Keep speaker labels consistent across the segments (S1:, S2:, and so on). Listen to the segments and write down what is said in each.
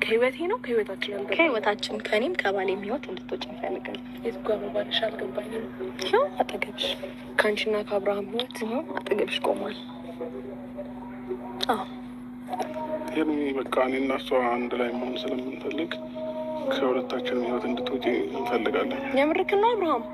S1: ከህይወቴ ነው ከህይወታችን ነው
S2: ከህይወታችን ከኔም ከባሌም ህይወት እንድትወጪ እንፈልጋለን።
S1: የትጓ ባልሽ አልገባኝም።
S2: ይኸው አጠገብሽ
S1: ከአንቺና ከአብርሃም ህይወት
S2: አጠገብሽ ቆሟል።
S3: ይሄን በቃ እኔና እሷ አንድ ላይ መሆን ስለምንፈልግ ከሁለታችን ህይወት እንድትወጪ እንፈልጋለን።
S1: የምርክና አብርሃም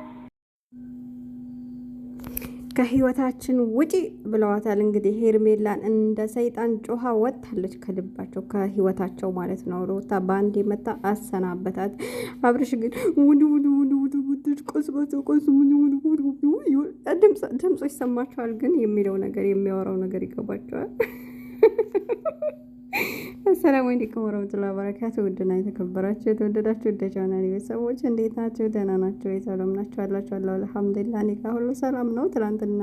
S4: ከህይወታችን ውጪ ብለዋታል። እንግዲህ ሄርሜላን እንደ ሰይጣን ጮሃ ወጥታለች ከልባቸው ከህይወታቸው ማለት ነው። ሮታ በአንድ የመጣ አሰናበታት። አብርሽ ግን ድምፁ ይሰማቸዋል፣ ግን የሚለው ነገር የሚያወራው ነገር ይገባቸዋል። አሰላሙ አለይኩም ወራህመቱላሂ ወበረካቱ። ውድና የተከበራችሁ የተወደዳችሁ ወደ ቻናሌ ቤተሰቦች እንዴት ናችሁ? ደህና ናቸው? ሰላም ናቸው አላችሁ? አላህ አልሐምዱሊላህ እኔ ጋር ሁሉ ሰላም ነው። ትናንትና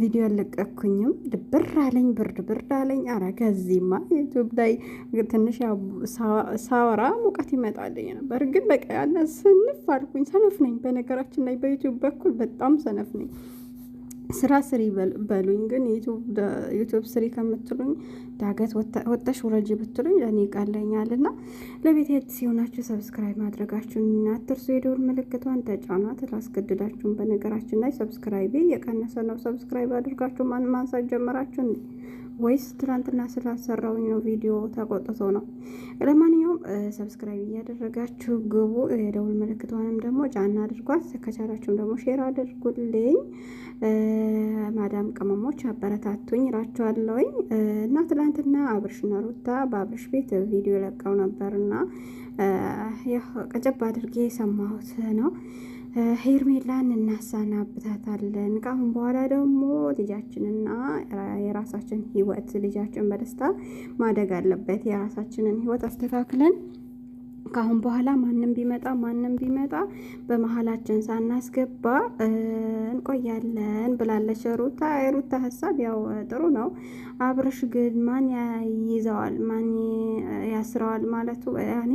S4: ቪዲዮ አለቀኩኝም ድብር አለኝ፣ ብርድ አለኝ። ኧረ ከዚህማ ዩቲዩብ ላይ ትንሽ ሳወራ ሙቀት ይመጣልኝ ነበር፣ ግን በቃ ያለ ስንፍ አልኩኝ። ሰነፍ ነኝ በነገራችን ላይ በዩቲዩብ በኩል በጣም ሰነፍ ነኝ። ስራ ስሪ በሉኝ፣ ግን ዩቲዩብ ስሪ ከምትሉኝ ዳገት ወጣሽ ውረጂ ብትሉኝ ለእኔ ይቀለኛል። እና ለቤት ሲሆናችሁ ሰብስክራይብ ማድረጋችሁን አትርሱ። የደወል ምልክቷን ተጫኗት። ላስገድዳችሁን። በነገራችን ላይ ሰብስክራይብ የቀነሰ ነው። ሰብስክራይብ አድርጋችሁ ማንሳት ጀመራችሁ ወይስ ትናንትና ስላሰራውኝ ነው ቪዲዮ ተቆጥቶ ነው? ለማንኛውም ሰብስክራይብ እያደረጋችሁ ግቡ። የደውል ምልክቷንም ደግሞ ጫና አድርጓት። ከቻላችሁም ደግሞ ሼር አድርጉልኝ። ማዳም ቅመሞች አበረታቱኝ እላችኋለሁኝ። እና ትላንትና አብርሽና ሩታ በአብርሽ ቤት ቪዲዮ ለቀው ነበርና ቀጨብ አድርጌ የሰማሁት ነው። ሄርሜላን እናሰናብታታለን። ከአሁን በኋላ ደግሞ ልጃችንና የራሳችን ህይወት ልጃችን በደስታ ማደግ አለበት። የራሳችንን ህይወት አስተካክለን ከአሁን በኋላ ማንም ቢመጣ በመሀላችን ሳናስገባ እንቆያለን ብላለች ሩታ። የሩታ ሀሳብ ያው ጥሩ ነው። አብርሽ ግን ማን ይዘዋል ማን ያስረዋል ማለቱ ያኔ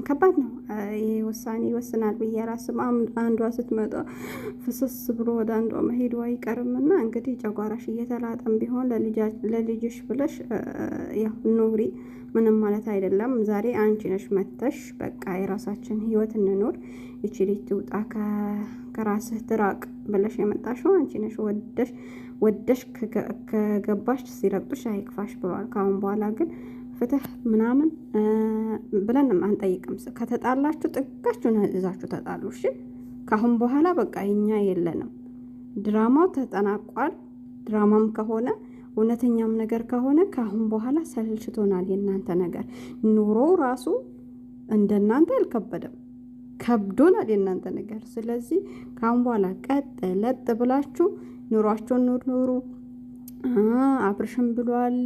S4: ከባድ ነው። ይሄ ውሳኔ ይወስናል ብዬ አላስብም። አንዷ ስትመጣ ፍስስ ብሎ ወደ አንዷ መሄዱ አይቀርምና እንግዲህ ጨጓራሽ እየተላጠም ቢሆን ለልጅሽ ብለሽ ያው ኑሪ፣ ምንም ማለት አይደለም። ዛሬ አንቺ ነሽ መተሽ በቃ የራሳችን ህይወት እንኖር፣ ይቺ ልጅ ትውጣ ከራስህ ትራቅ ብለሽ የመጣሽው አንቺ ነሽ። ወደሽ ከገባሽ ሲረግጡሽ አይክፋሽ ብሏል። ካሁን በኋላ ግን ፍትህ ምናምን ብለንም አንጠይቅም። ከተጣላችሁ ጥጋችሁን እዛችሁ ተጣሉ። እሺ ካሁን በኋላ በቃ እኛ የለንም። ድራማው ተጠናቋል። ድራማም ከሆነ እውነተኛም ነገር ከሆነ ካሁን በኋላ ሰልችቶናል። የእናንተ ነገር ኑሮ ራሱ እንደናንተ አልከበደም፣ ከብዶናል የእናንተ ነገር። ስለዚህ ካሁን በኋላ ቀጥ ለጥ ብላችሁ ኑሯችሁን ኑሩ። አብርሽም ብሏል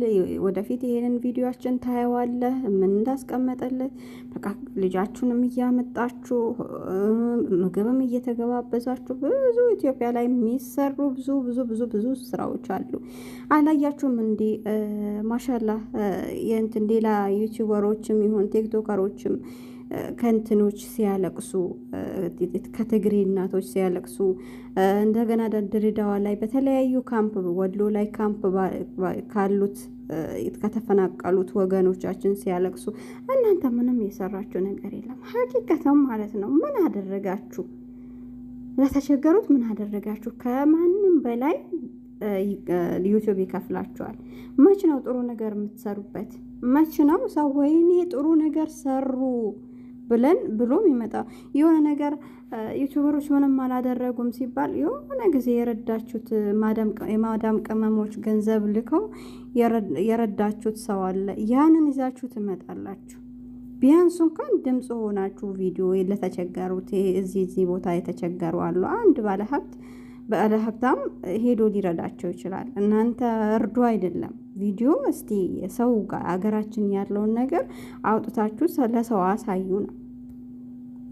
S4: ወደፊት ይሄንን ቪዲዮአችን ታየዋለህ ምን እንዳስቀመጠለት። በቃ ልጃችሁንም እያመጣችሁ ምግብም እየተገባበዛችሁ ብዙ ኢትዮጵያ ላይ የሚሰሩ ብዙ ስራዎች አሉ። አላያችሁም እንዴ? ማሻላ የእንትን ሌላ ዩቲዩበሮችም ይሁን ቲክቶከሮችም ከንትኖች ሲያለቅሱ ከትግሬ እናቶች ሲያለቅሱ እንደገና ድሬዳዋ ላይ በተለያዩ ካምፕ ወሎ ላይ ካምፕ ካሉት ከተፈናቀሉት ወገኖቻችን ሲያለቅሱ እናንተ ምንም የሰራችሁ ነገር የለም። ሀቂቀተም ማለት ነው። ምን አደረጋችሁ? ለተቸገሩት ምን አደረጋችሁ? ከማንም በላይ ዩቲዩብ ይከፍላችኋል። መች ነው ጥሩ ነገር የምትሰሩበት? መች ነው ሰው ወይኔ ጥሩ ነገር ሰሩ ብሎም ይመጣ የሆነ ነገር ዩቲዩበሮች ምንም አላደረጉም ሲባል የሆነ ጊዜ የረዳችሁት የማዳም ቅመሞች ገንዘብ ልከው የረዳችሁት ሰው አለ። ያንን ይዛችሁ ትመጣላችሁ። ቢያንስ እንኳን ድምፅ ሆናችሁ ቪዲዮ ለተቸገሩት እዚህ ቦታ የተቸገሩ አሉ። አንድ ባለሀብታም ሄዶ ሊረዳቸው ይችላል። እናንተ እርዱ አይደለም ቪዲዮ እስቲ ሰው ጋር ሀገራችን ያለውን ነገር አውጥታችሁ ለሰው አሳዩ ነው።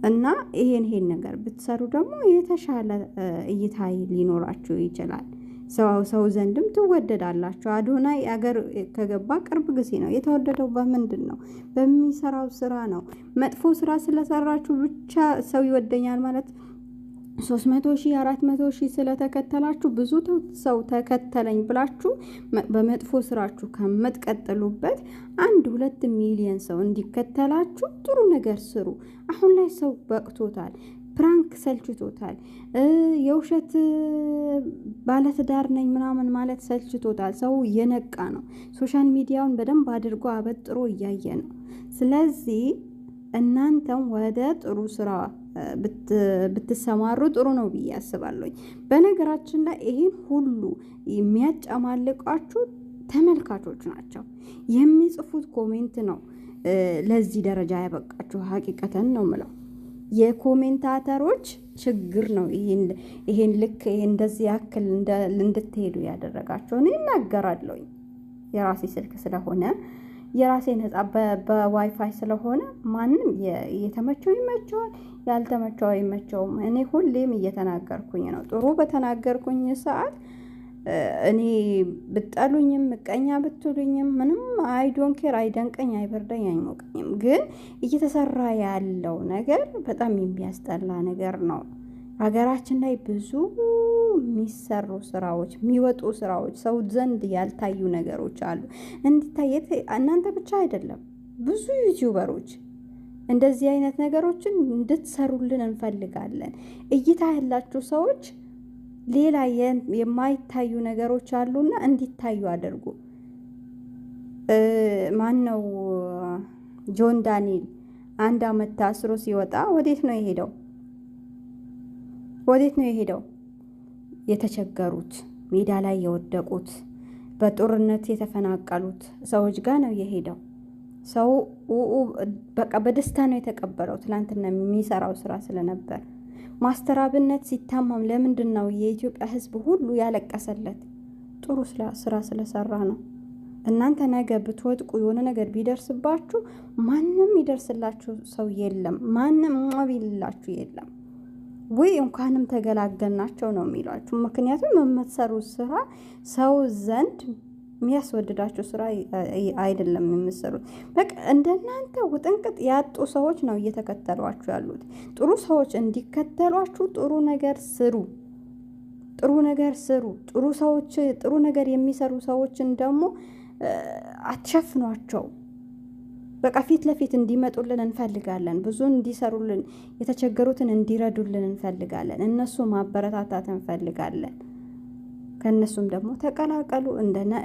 S4: እና ይሄን ነገር ብትሰሩ ደግሞ የተሻለ እይታ ሊኖራችሁ ይችላል። ሰው ዘንድም ትወደዳላችሁ። አዶናይ አገር ከገባ ቅርብ ጊዜ ነው። የተወደደው በምንድን ነው? በሚሰራው ስራ ነው። መጥፎ ስራ ስለሰራችሁ ብቻ ሰው ይወደኛል ማለት 300,000 400,000 ስለተከተላችሁ ብዙ ሰው ተከተለኝ ብላችሁ በመጥፎ ስራችሁ ከምትቀጥሉበት 1-2 ሚሊዮን ሰው እንዲከተላችሁ ጥሩ ነገር ስሩ። አሁን ላይ ሰው በቅቶታል። ፕራንክ ሰልችቶታል። የውሸት ባለትዳር ነኝ ምናምን ማለት ሰልችቶታል። ሰው እየነቃ ነው። ሶሻል ሚዲያውን በደንብ አድርጎ አበጥሮ እያየ ነው። ስለዚህ እናንተም ወደ ጥሩ ስራ ብትሰማሩ ጥሩ ነው ብዬ አስባለሁ። በነገራችን ላይ ይህን ሁሉ የሚያጨማልቃችሁ ተመልካቾች ናቸው። የሚጽፉት ኮሜንት ነው ለዚህ ደረጃ ያበቃችሁ። ሀቂቀተን ነው ምለው የኮሜንታተሮች ችግር ነው። ይሄን ልክ እንደዚህ ያክል እንድትሄዱ ያደረጋቸው። እኔ እናገራለሁ የራሴ ስልክ ስለሆነ የራሴ ነጻ በዋይፋይ ስለሆነ ማንም የተመቸው ይመቸዋል፣ ያልተመቸው አይመቸውም። እኔ ሁሌም እየተናገርኩኝ ነው። ጥሩ በተናገርኩኝ ሰዓት እኔ ብጠሉኝም ምቀኛ ብትሉኝም ምንም አይዶን ኬር፣ አይደንቀኝ፣ አይበርደኝ፣ አይሞቀኝም። ግን እየተሰራ ያለው ነገር በጣም የሚያስጠላ ነገር ነው። ሀገራችን ላይ ብዙ የሚሰሩ ስራዎች፣ የሚወጡ ስራዎች፣ ሰው ዘንድ ያልታዩ ነገሮች አሉ። እንዲታይ እናንተ ብቻ አይደለም፣ ብዙ ዩቲዩበሮች እንደዚህ አይነት ነገሮችን እንድትሰሩልን እንፈልጋለን። እይታ ያላችሁ ሰዎች ሌላ የማይታዩ ነገሮች አሉና እንዲታዩ አድርጉ። ማን ነው ጆን ዳንኤል 1 አመት ታስሮ ሲወጣ ወዴት ነው የሄደው? ወዴት ነው የሄደው? የተቸገሩት፣ ሜዳ ላይ የወደቁት፣ በጦርነት የተፈናቀሉት ሰዎች ጋር ነው የሄደው። ሰው በቃ በደስታ ነው የተቀበለው። ትላንትና የሚሰራው ስራ ስለነበር ማስተር አብነት ሲታመም ለምንድን ነው የኢትዮጵያ ሕዝብ ሁሉ ያለቀሰለት? ጥሩ ስራ ስለሰራ ነው። እናንተ ነገ ብትወድቁ የሆነ ነገር ቢደርስባችሁ ማንም ይደርስላችሁ ሰው የለም። ማንም ሞቢልላችሁ የለም። ወይ እንኳንም ተገላገልናቸው ነው የሚሏችሁ። ምክንያቱም የምትሰሩት ስራ ሰው ዘንድ የሚያስወድዳችሁ ስራ አይደለም የምትሰሩት። በቃ እንደናንተ ውጥንቅጥ ያጡ ሰዎች ነው እየተከተሏችሁ ያሉት። ጥሩ ሰዎች እንዲከተሏችሁ ጥሩ ነገር ስሩ፣ ጥሩ ነገር ስሩ። ጥሩ ሰዎች፣ ጥሩ ነገር የሚሰሩ ሰዎችን ደግሞ አትሸፍኗቸው። በቃ ፊት ለፊት እንዲመጡልን እንፈልጋለን። ብዙ እንዲሰሩልን፣ የተቸገሩትን እንዲረዱልን እንፈልጋለን። እነሱ ማበረታታት እንፈልጋለን። ከእነሱም ደግሞ ተቀላቀሉ።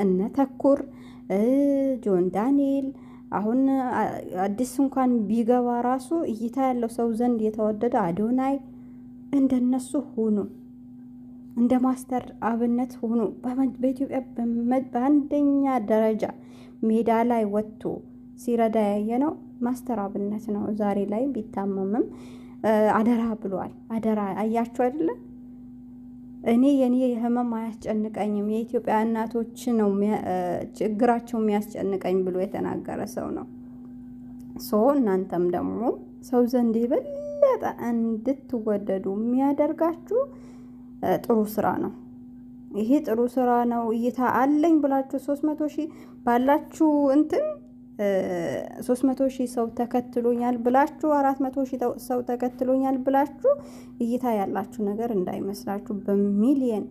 S4: እነ ተኩር፣ ጆን ዳንኤል አሁን አዲስ እንኳን ቢገባ ራሱ እይታ ያለው ሰው ዘንድ የተወደደ አዶናይ፣ እንደነሱ ሁኑ። እንደ ማስተር አብነት ሁኑ። በኢትዮጵያ በአንደኛ ደረጃ ሜዳ ላይ ወጥቶ ሲረዳ ያየ ነው ማስተር አብነት ነው። ዛሬ ላይ ቢታመምም አደራ ብሏል። አደራ አያችሁ አይደለ? እኔ የኔ ህመም አያስጨንቀኝም፣ የኢትዮጵያ እናቶች ነው ችግራቸው የሚያስጨንቀኝ ብሎ የተናገረ ሰው ነው። እናንተም ደግሞ ሰው ዘንድ የበለጠ እንድትወደዱ የሚያደርጋችሁ ጥሩ ስራ ነው። ይሄ ጥሩ ስራ ነው። እይታ አለኝ ብላችሁ 300,000 ባላችሁ እንትን 300,000 ሰው ተከትሎኛል ብላችሁ 400,000 ሰው ተከትሎኛል ብላችሁ እይታ ያላችሁ ነገር እንዳይመስላችሁ። በሚሊየን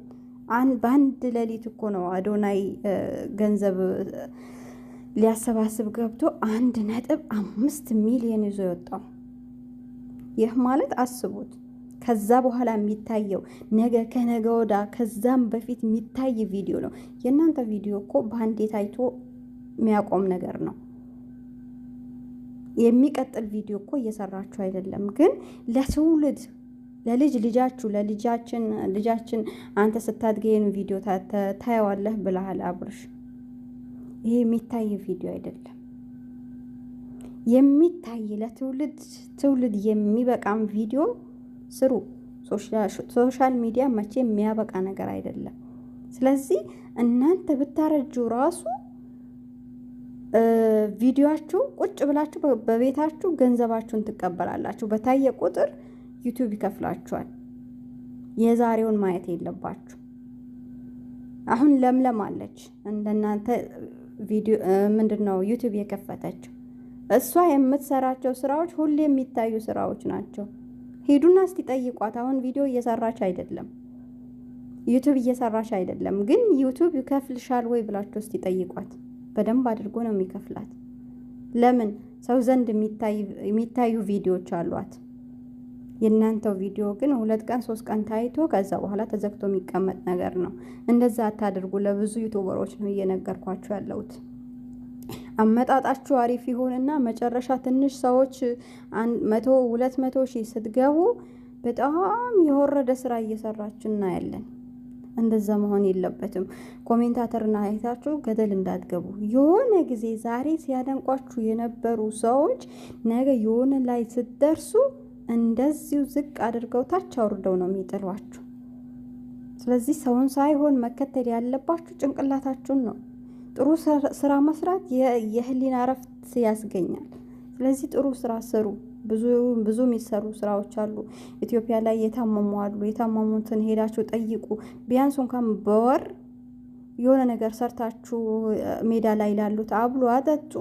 S4: በአንድ ሌሊት እኮ ነው አዶናይ ገንዘብ ሊያሰባስብ ገብቶ 1.5 ሚሊዮን ይዞ የወጣው። ይህ ማለት አስቡት። ከዛ በኋላ የሚታየው ነገ ከነገ ወዳ ከዛም በፊት የሚታይ ቪዲዮ ነው። የእናንተ ቪዲዮ እኮ በአንዴ ታይቶ የሚያቆም ነገር ነው። የሚቀጥል ቪዲዮ እኮ እየሰራችሁ አይደለም። ግን ለትውልድ ልጃችን አንተ ስታድገኝ ቪዲዮ ታየዋለህ ብለሃል አብርሽ። ይሄ የሚታይ ቪዲዮ አይደለም። የሚታይ ለትውልድ የሚበቃም ቪዲዮ ስሩ። ሶሻል ሚዲያ መቼ የሚያበቃ ነገር አይደለም። ስለዚህ እናንተ ብታረጁ ራሱ ቪዲዮአችሁ ቁጭ ብላችሁ በቤታችሁ ገንዘባችሁን ትቀበላላችሁ። በታየ ቁጥር ዩቲዩብ ይከፍላችኋል። የዛሬውን ማየት የለባችሁ። አሁን ለምለም አለች እንደናንተ ቪዲዮ ምንድነው ዩቲዩብ የከፈተችው። እሷ የምትሰራቸው ስራዎች ሁሌ የሚታዩ ስራዎች ናቸው። ሄዱና እስቲ ጠይቋት። አሁን ቪዲዮ እየሰራች አይደለም፣ ዩቱብ እየሰራች አይደለም፣ ግን ዩቱብ ይከፍልሻል ወይ ብላችሁ እስቲ ጠይቋት። በደንብ አድርጎ ነው የሚከፍላት። ለምን ሰው ዘንድ የሚታዩ ቪዲዮዎች አሏት። የእናንተው ቪዲዮ ግን 2 ቀን 3 ቀን ታይቶ ከዛ በኋላ ተዘግቶ የሚቀመጥ ነገር ነው። እንደዛ አታድርጉ። ለብዙ ዩቱበሮች ነው እየነገርኳችሁ ያለሁት። አመጣጣችሁ አሪፍ ይሆንና መጨረሻ ትንሽ ሰዎች 100 200 ሺህ ስትገቡ በጣም የወረደ ስራ እየሰራችሁ እናያለን። እንደዛ መሆን የለበትም። ኮሜንታተርና አይታችሁ ገደል እንዳትገቡ። የሆነ ጊዜ ዛሬ ሲያደንቋችሁ የነበሩ ሰዎች ነገ የሆነ ላይ ስትደርሱ እንደዚሁ ዝቅ አድርገው ታች አውርደው ነው የሚጥሏችሁ። ስለዚህ ሰውን ሳይሆን መከተል ያለባችሁ ጭንቅላታችሁን ነው። ጥሩ ስራ መስራት የህሊና እረፍት ያስገኛል። ስለዚህ ጥሩ ስራ ስሩ። ብዙ የሚሰሩ ስራዎች አሉ። ኢትዮጵያ ላይ የታመሙ አሉ። የታመሙትን ሄዳችሁ ጠይቁ። ቢያንስ እንኳን በወር የሆነ ነገር ሰርታችሁ ሜዳ ላይ ላሉት አብሉ፣ አጠጡ።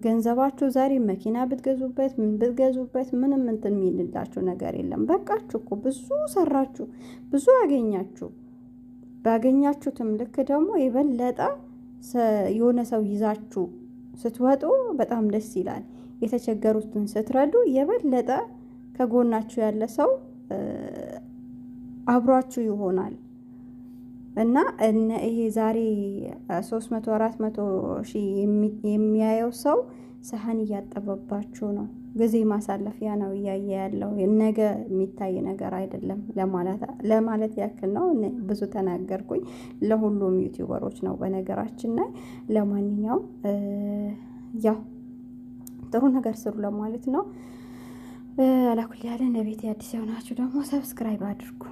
S4: ገንዘባችሁ ዛሬ መኪና ብትገዙበት ምን ብትገዙበት ምንም እንትን የሚልላችሁ ነገር የለም። በቃችሁ እኮ ብዙ ሰራችሁ፣ ብዙ አገኛችሁ። ባገኛችሁትም ልክ ደግሞ የበለጠ የሆነ ሰው ይዛችሁ ስትወጡ በጣም ደስ ይላል። የተቸገሩትን ስትረዱ የበለጠ ከጎናችሁ ያለ ሰው አብሯችሁ ይሆናል። እና ይሄ ዛሬ 300 400 ሺህ የሚያየው ሰው ሰሃን እያጠበባችሁ ነው። ጊዜ ማሳለፊያ ነው እያየ ያለው። ነገ የሚታይ ነገር አይደለም ለማለት ያክል ነው። ብዙ ተናገርኩኝ። ለሁሉም ዩቲዩበሮች ነው በነገራችን ላይ። ለማንኛውም ያው ጥሩ ነገር ስሩ ለማለት ነው። አላኩል ያለ ለቤት አዲስ የሆናችሁ ደግሞ ሰብስክራይብ አድርጉ።